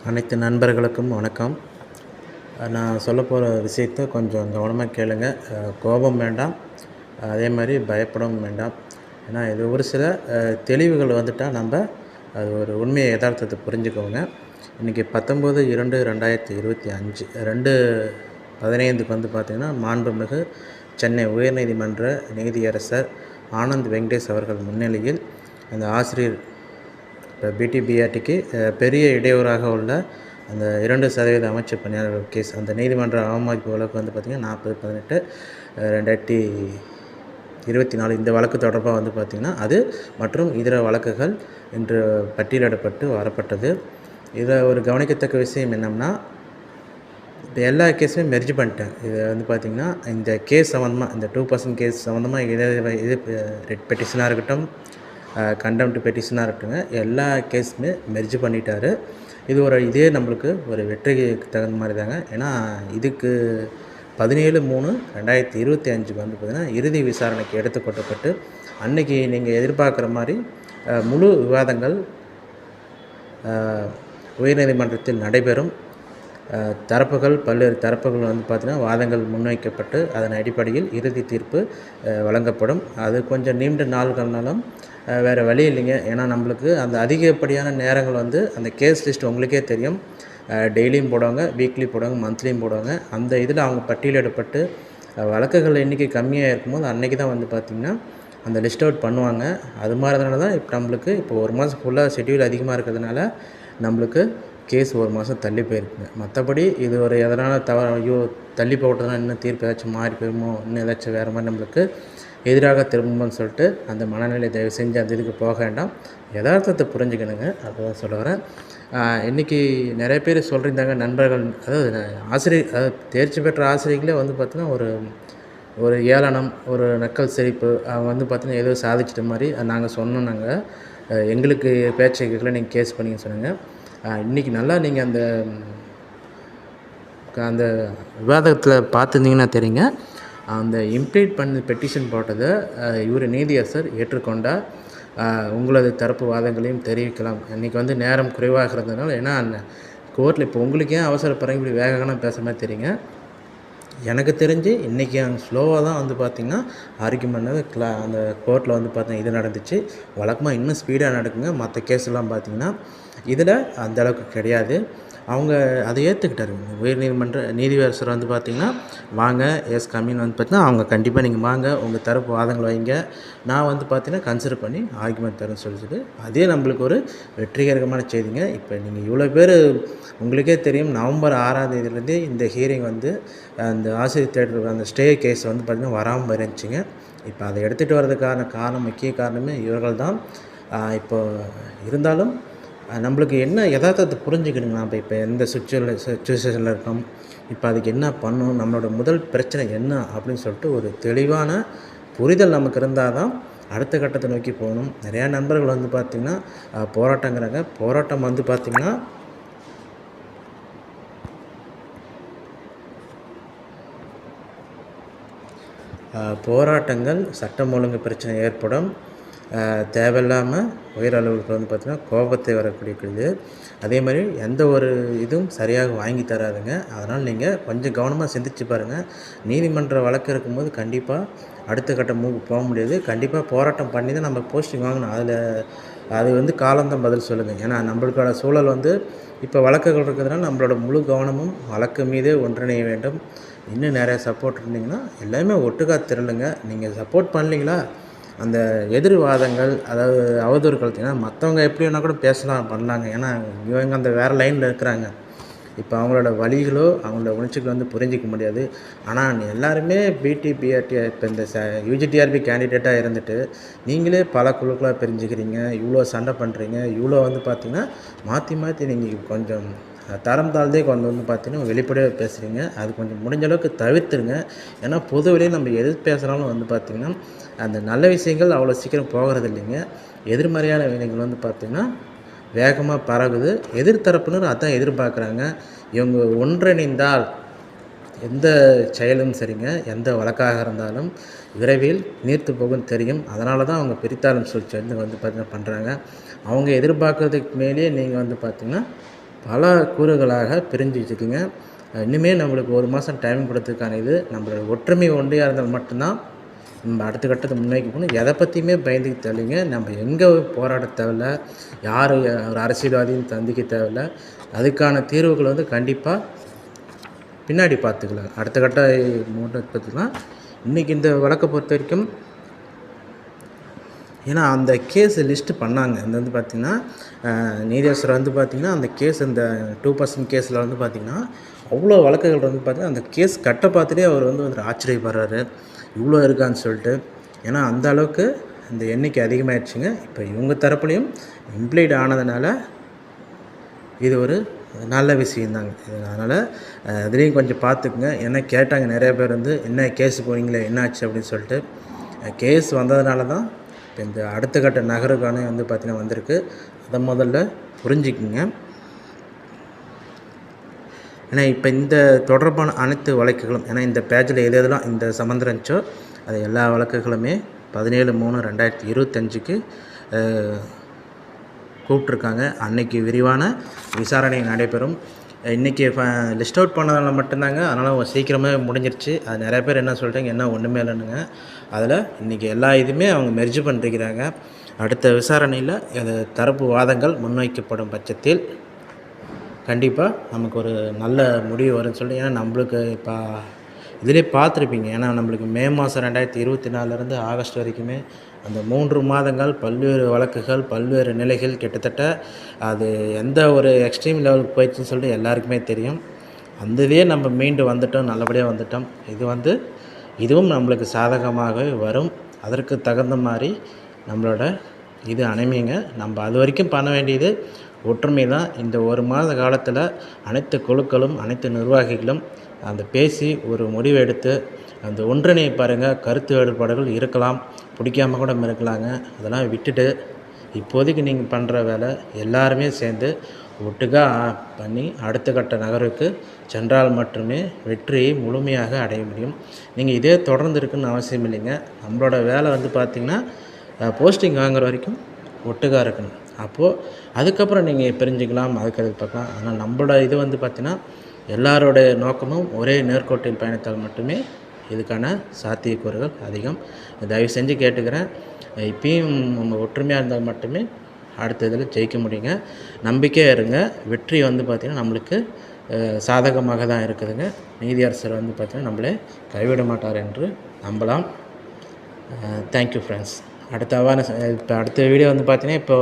அனைத்து நண்பர்களுக்கும் வணக்கம். நான் சொல்லப்போகிற விஷயத்த கொஞ்சம் கவனமாக கேளுங்க. கோபம் வேண்டாம், அதே மாதிரி பயப்படவும் வேண்டாம். ஏன்னா இது ஒரு சில தெளிவுகள் வந்துட்டால் நம்ம அது ஒரு உண்மையை யதார்த்தத்தை புரிஞ்சுக்கோங்க. இன்றைக்கி 19/2/2025 2:15க்கு வந்து பார்த்திங்கன்னா, மாண்புமிகு சென்னை உயர்நீதிமன்ற நீதியரசர் ஆனந்த் வெங்கடேஷ் அவர்கள் முன்னிலையில் அந்த ஆசிரியர் இப்போ பிடிபிஆர்டிக்கு பெரிய இடையூறாக உள்ள அந்த 2% அமைச்சர் பணியாளர்கள் கேஸ், அந்த நீதிமன்ற அவமதிப்பு வழக்கு வந்து பார்த்திங்கன்னா 40/18/2024 இந்த வழக்கு தொடர்பாக வந்து பார்த்திங்கன்னா அது மற்றும் இதர வழக்குகள் இன்று பட்டியலிடப்பட்டு வரப்பட்டது. இதில் ஒரு கவனிக்கத்தக்க விஷயம் என்னென்னா, இப்போ எல்லா கேஸுமே மெர்ஜ் பண்ணிட்டேன். இது வந்து பார்த்திங்கன்னா இந்த கேஸ் சம்மந்தமாக, இந்த 2% கேஸ் சம்மந்தமாக இது ரெட் பெட்டிஷனாக இருக்கட்டும், கண்டெம்ட் பெட்டிஷனாக இருக்கட்டுங்க, எல்லா கேஸுமே மெர்ஜ் பண்ணிட்டார். இதே நம்மளுக்கு ஒரு வெற்றிக்கு தகுந்த மாதிரி தாங்க. ஏன்னா இதுக்கு 17/3/2025 வந்து பார்த்திங்கன்னா இறுதி விசாரணைக்கு எடுத்துக்கொள்ளப்பட்டு அன்றைக்கி நீங்கள் எதிர்பார்க்குற மாதிரி முழு விவாதங்கள் உயர்நீதிமன்றத்தில் நடைபெறும். பல்வேறு தரப்புகள் வந்து பார்த்திங்கன்னா வாதங்கள் முன்வைக்கப்பட்டு அதன் அடிப்படையில் இறுதி தீர்ப்பு வழங்கப்படும். அது கொஞ்சம் நீண்ட நாள்கள்னாலும் வேறு வழி இல்லைங்க. ஏன்னா நம்மளுக்கு அந்த அதிகப்படியான நேரங்கள் வந்து அந்த கேஸ் லிஸ்ட் உங்களுக்கே தெரியும், டெய்லியும் போடுவாங்க, வீக்லி போடுவாங்க, மந்த்லியும் போடுவாங்க. அந்த இதில் அவங்க பட்டியலிடப்பட்டு வழக்குகள் எண்ணிக்கை கம்மியாக இருக்கும்போது அன்றைக்கி தான் வந்து பார்த்திங்கன்னா அந்த லிஸ்ட் அவுட் பண்ணுவாங்க. அது மாதிரினால தான் இப்போ நம்மளுக்கு இப்போ ஒரு மாதம் ஃபுல்லாக ஷெட்யூல் அதிகமாக இருக்கிறதுனால நம்மளுக்கு கேஸ் ஒரு மாதம் தள்ளி போயிருக்குங்க. மற்றபடி இது ஒரு எதனால் தள்ளி போட்டதுனா இன்னும் தீர்ப்பு ஏதாச்சும் மாறி போயிருமோ, இன்னும் ஏதாச்சும் வேறு மாதிரி நம்மளுக்கு எதிராக திரும்பும்னு சொல்லிட்டு அந்த மனநிலை தயவு செஞ்சு அந்த இதுக்கு போக வேண்டாம். யதார்த்தத்தை புரிஞ்சுக்கணுங்க, அதுதான் சொல்ல வரேன். இன்றைக்கி நிறைய பேர் சொல்லியிருந்தாங்க நண்பர்கள், அதாவது தேர்ச்சி பெற்ற ஆசிரியர்களே வந்து பார்த்திங்கன்னா ஒரு ஏளனம், ஒரு நக்கல் சிரிப்பு, அவங்க வந்து பார்த்திங்கன்னா ஏதோ சாதிச்சிட்ட மாதிரி நாங்கள் சொன்னோம். எங்களுக்கு பேச்சை கேட்கல, நீங்கள் கேஸ் பண்ணிங்கன்னு சொன்னாங்க. இன்றைக்கி நல்லா நீங்கள் அந்த விவாதத்தில் பார்த்துருந்தீங்கன்னா தெரியுங்க, அந்த இம்ப்ளீட் பண்ணி பெட்டிஷன் போட்டதை இவர் நீதியரசர் ஏற்றுக்கொண்டார். உங்களது தரப்பு வாதங்களையும் தெரிவிக்கலாம். இன்றைக்கி வந்து நேரம் குறைவாக இருந்ததுனால, ஏன்னா கோர்ட்டில் இப்போ உங்களுக்கு ஏன் அவசரப்படுறீங்க, இப்படி வேகமாக பேசுகிற மாதிரி தெரியுங்க. எனக்கு தெரிஞ்சு இன்றைக்கி அங்கே ஸ்லோவாக தான் வந்து பார்த்திங்கன்னா ஆர்கியூமெண்ட் அந்த கோர்ட்டில் வந்து பார்த்திங்கன்னா இது நடந்துச்சு. வழக்கமாக இன்னும் ஸ்பீடாக நடக்குங்க. மற்ற கேஸ்லாம் பார்த்திங்கன்னா இதில் அந்தளவுக்கு கிடையாது. அவங்க அதை ஏற்றுக்கிட்டாருங்க. உயர்நீதிமன்ற நீதியரசர் வந்து பார்த்திங்கன்னா, வாங்க கம்மின்னு வந்து பார்த்திங்கன்னா அவங்க கண்டிப்பாக நீங்கள் வாங்க, உங்கள் தரப்பு வாதங்கள் வைங்க, நான் வந்து பார்த்திங்கன்னா கன்சிடர் பண்ணி ஆர்குமெண்ட் தரேன்னு சொல்லிட்டு அதே நம்மளுக்கு ஒரு வெற்றிகரமான செய்திங்க. இப்போ நீங்கள் இவ்வளோ பேர், உங்களுக்கே தெரியும், நவம்பர் 6ஆம் தேதியிலேருந்தே இந்த ஹியரிங் வந்து அந்த ஆசிரியர் தேட்டருக்கு அந்த ஸ்டே கேஸ் வந்து பார்த்திங்கன்னா வராமல் இருந்துச்சுங்க. இப்போ அதை எடுத்துகிட்டு வர்றதுக்கான முக்கிய காரணமே இவர்கள் தான். இப்போ இருந்தாலும் நம்மளுக்கு என்ன யதார்த்தத்தை புரிஞ்சுக்கணுங்க. நம்ம இப்போ எந்த சுச்சுவேஷனில் இருக்கோம், இப்போ அதுக்கு என்ன பண்ணணும், நம்மளோட முதல் பிரச்சனை என்ன அப்படின்னு சொல்லிட்டு ஒரு தெளிவான புரிதல் நமக்கு இருந்தால் தான் அடுத்த கட்டத்தை நோக்கி போகணும். நிறையா நண்பர்கள் வந்து பார்த்திங்கன்னா போராட்டங்கிறாங்க. போராட்டம் வந்து பார்த்திங்கன்னா போராட்டங்கள் சட்டம் ஒழுங்கு பிரச்சனை ஏற்படும். தேவையில்லாமல் உயர் அலுவலர்கள் வந்து பார்த்திங்கன்னா கோபத்தை வரக்கூடியது. அதே மாதிரி எந்த ஒரு இதுவும் சரியாக வாங்கி தராதுங்க. அதனால் நீங்கள் கொஞ்சம் கவனமாக சிந்திச்சு பாருங்கள். நீதிமன்ற வழக்கு இருக்கும்போது கண்டிப்பாக அடுத்த கட்ட போக முடியாது. கண்டிப்பாக போராட்டம் பண்ணி தான் நம்ம போஸ்டிங் வாங்கணும். அது வந்து காலம்தான் பதில் சொல்லுங்கள். ஏன்னா நம்மளுக்கான சூழல் வந்து இப்போ வழக்குகள் இருக்கிறதுனால நம்மளோட முழு கவனமும் வழக்கு மீதே ஒன்றிணைய வேண்டும். இன்னும் நிறையா சப்போர்ட் இருந்தீங்கன்னா எல்லாமே ஒட்டுக்கா திரளுங்க. நீங்கள் சப்போர்ட் பண்ணலீங்களா, அந்த எதிர்வாதங்கள், அதாவது அவதூறுகள், ஏன்னா மற்றவங்க எப்படி வேணால் கூட பேசலாம் பண்ணலாங்க. ஏன்னா இவங்க அந்த வேறு லைனில் இருக்கிறாங்க. இப்போ அவங்களோட வழிகளோ அவங்களோட உணர்ச்சிகளை வந்து புரிஞ்சிக்க முடியாது. ஆனால் எல்லாருமே பிடிபிஆர்டி இப்போ இந்த யூஜிடிஆர்பி கேண்டிடேட்டாக இருந்துட்டு நீங்களே பல குழுக்களாக பிரிஞ்சுக்கிறீங்க, இவ்வளோ சண்டை பண்ணுறீங்க, இவ்வளோ வந்து பார்த்திங்கன்னா மாற்றி நீங்கள் கொஞ்சம் தரம் தாழ்ந்தே கொஞ்சம் வந்து பார்த்திங்கன்னா வெளிப்படையாக பேசுகிறீங்க. அது கொஞ்சம் முடிஞ்ச அளவுக்கு தவிர்த்துருங்க. ஏன்னா பொது வெளியே நம்ம எது பேசுகிறாலும் வந்து பார்த்திங்கன்னா அந்த நல்ல விஷயங்கள் அவ்வளோ சீக்கிரம் போகிறது இல்லைங்க. எதிர்மறையான விஷயங்கள் வந்து பார்த்திங்கன்னா வேகமாக பரவுது. எதிர்த்தரப்பினர் அதான் எதிர்பார்க்குறாங்க. இவங்க ஒன்றிணைந்தால் எந்த செயலும் சரிங்க, எந்த வழக்காக இருந்தாலும் விரைவில் நீர்த்து போகும் தெரியும். அதனால தான் அவங்க பிரித்தாளும் சூழ்ச்சி வந்து பார்த்திங்கன்னா பண்ணுறாங்க. அவங்க எதிர்பார்க்குறதுக்கு மேலேயே நீங்கள் வந்து பார்த்திங்கன்னா பல கூறுகளாக பிரிஞ்சு வச்சுக்குங்க. இன்னுமே நம்மளுக்கு 1 மாதம் டைம் கொடுத்ததுக்கான இது நம்மளோட ஒற்றுமை ஒன்றியாக இருந்தால் மட்டும்தான் நம்ம அடுத்த கட்டத்தை முன்னோக்கி போகணும். எதை பற்றியுமே பயந்துக்க தேவையில்லைங்க. நம்ம எங்கே போராட தேவையில்ல, யார் ஒரு அரசியல்வாதியும் சந்திக்க தேவையில்ல. அதுக்கான தீர்வுகள் வந்து கண்டிப்பாக பின்னாடி பார்த்துக்கலாம். அடுத்த கட்ட பார்த்துக்கலாம். இன்றைக்கி இந்த வழக்கை பொறுத்த வரைக்கும் ஏன்னா அந்த கேஸ் லிஸ்ட்டு பண்ணாங்க. அது வந்து பார்த்திங்கன்னா நீதியரசர் வந்து பார்த்திங்கன்னா அந்த கேஸ் இந்த 2% கேஸில் வந்து பார்த்திங்கன்னா அவ்வளோ வழக்குகள் வந்து பார்த்திங்கன்னா அந்த கேஸ் கட்டை பார்த்துட்டே அவர் வந்து ஆச்சரியப்படுறாரு, இவ்வளோ இருக்கான்னு சொல்லிட்டு. ஏன்னா அந்த அளவுக்கு இந்த எண்ணிக்கை அதிகமாகிடுச்சுங்க. இப்போ இவங்க தரப்புலையும் இம்ப்ளீட் ஆனதுனால இது ஒரு நல்ல விஷயந்தாங்க. அதனால் அதுலேயும் கொஞ்சம் பார்த்துக்குங்க. ஏன்னா கேட்டாங்க நிறைய பேர் வந்து என்ன கேஸ் போனீங்களே என்னாச்சு அப்படின்னு சொல்லிட்டு. கேஸ் வந்ததுனால தான் இப்போ இந்த அடுத்த கட்ட நகருக்கான வந்து பார்த்திங்கன்னா வந்திருக்கு. அதை முதல்ல புரிஞ்சுக்குங்க. ஏன்னா இப்போ இந்த தொடர்பான அனைத்து வழக்குகளும் ஏன்னா இந்த பேஜில் எது எதெல்லாம் இந்த சம்மந்தம் இருந்துச்சோ அது எல்லா வழக்குகளுமே 17/3/2025க்கு கூப்பிட்ருக்காங்க. அன்றைக்கி விரிவான விசாரணை நடைபெறும். இன்றைக்கி லிஸ்ட் அவுட் பண்ணதால் மட்டும்தாங்க, அதனால் சீக்கிரமே முடிஞ்சிருச்சு. அது நிறைய பேர் என்ன சொல்லிட்டாங்க, என்ன ஒன்றுமே இல்லைனுங்க. அதில் இன்றைக்கி எல்லா இதுவுமே அவங்க மெர்ஜ் பண்ணிருக்கிறாங்க. அடுத்த விசாரணையில் அது தரப்பு வாதங்கள் முன்வைக்கப்படும் பட்சத்தில் கண்டிப்பாக நமக்கு ஒரு நல்ல முடிவு வரும்னு சொல்லி. ஏன்னா நம்மளுக்கு இப்போ இதிலே பார்த்துருப்பீங்க. ஏன்னா நம்மளுக்கு மே மாதம் 2024 ஆகஸ்ட் வரைக்குமே அந்த 3 மாதங்கள் பல்வேறு வழக்குகள், பல்வேறு நிலைகள், கிட்டத்தட்ட அது எந்த ஒரு எக்ஸ்ட்ரீம் லெவலுக்கு போயிடுச்சுன்னு சொல்லிட்டு எல்லாருக்குமே தெரியும். அந்த இதே நம்ம மீண்டு வந்துட்டோம், நல்லபடியாக வந்துட்டோம். இதுவும் நம்மளுக்கு சாதகமாக வரும். அதற்கு தகுந்த மாதிரி நம்மளோட இது அனைமைங்க. நம்ம அது வரைக்கும் பண்ண வேண்டியது ஒற்றுமை தான். இந்த 1 மாத காலத்தில் அனைத்து குழுக்களும், அனைத்து நிர்வாகிகளும் அந்த பேசி ஒரு முடிவு எடுத்து அந்த ஒன்றிணையை பாருங்கள். கருத்து வேறுபாடுகள் இருக்கலாம், பிடிக்காமல் கூட இருக்கலாங்க. அதெல்லாம் விட்டுட்டு இப்போதைக்கு நீங்கள் பண்ணுற வேலை எல்லாருமே சேர்ந்து ஒட்டுக்காக பண்ணி அடுத்த கட்ட நகருக்கு சென்றால் மட்டுமே வெற்றியை முழுமையாக அடைய முடியும். நீங்கள் இதே தொடர்ந்து இருக்குன்னு அவசியம் இல்லைங்க. நம்மளோட வேலை வந்து பார்த்திங்கன்னா போஸ்டிங் வாங்குற வரைக்கும் ஒட்டுக்காக இருக்கணும். அப்போது அதுக்கப்புறம் நீங்கள் பிரிஞ்சுக்கலாம், அதுக்கு பார்க்கலாம். ஆனால் நம்மளோட இது வந்து பார்த்திங்கன்னா எல்லாரோடைய நோக்கமும் ஒரே நேர்கோட்டில் பயணித்தால் மட்டுமே இதுக்கான சாத்தியக்கூறுகள் அதிகம். தயவு செஞ்சு கேட்டுக்கிறேன். இப்பயும் நம்ம ஒற்றுமையாக இருந்தால் மட்டுமே அடுத்த இதில் ஜெயிக்க முடியுங்க. நம்பிக்கையாக இருங்க. வெற்றி வந்து பார்த்திங்கன்னா நம்மளுக்கு சாதகமாக தான் இருக்குதுங்க. நீதியரசர் வந்து பார்த்திங்கன்னா நம்மளே கைவிட மாட்டார் என்று நம்பலாம். Thank you friends. இப்போ அடுத்த வீடியோ வந்து பார்த்திங்கன்னா இப்போ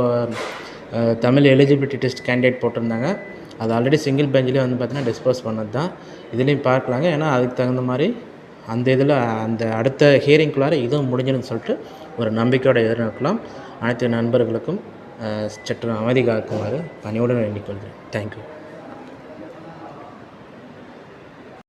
தமிழ் எலிஜிபிலிட்டி டெஸ்ட் கேண்டிடேட் போட்டிருந்தாங்க. அது ஆல்ரெடி சிங்கிள் பெஞ்சிலே வந்து பார்த்திங்கன்னா டிஸ்போஸ் பண்ணது தான். இதுலேயும் பார்க்கலாங்க. ஏன்னா அதுக்கு தகுந்த மாதிரி அந்த இதில் அந்த அடுத்த ஹியரிங்குள்ளார இதுவும் முடிஞ்சிடும்னு சொல்லிட்டு ஒரு நம்பிக்கையோடு எதிர்நோக்கலாம். அனைத்து நண்பர்களுக்கும் சற்று அமைதி காக்குமாறு பணியுடன் வேண்டிக் கொள்கிறேன். தேங்க்யூ.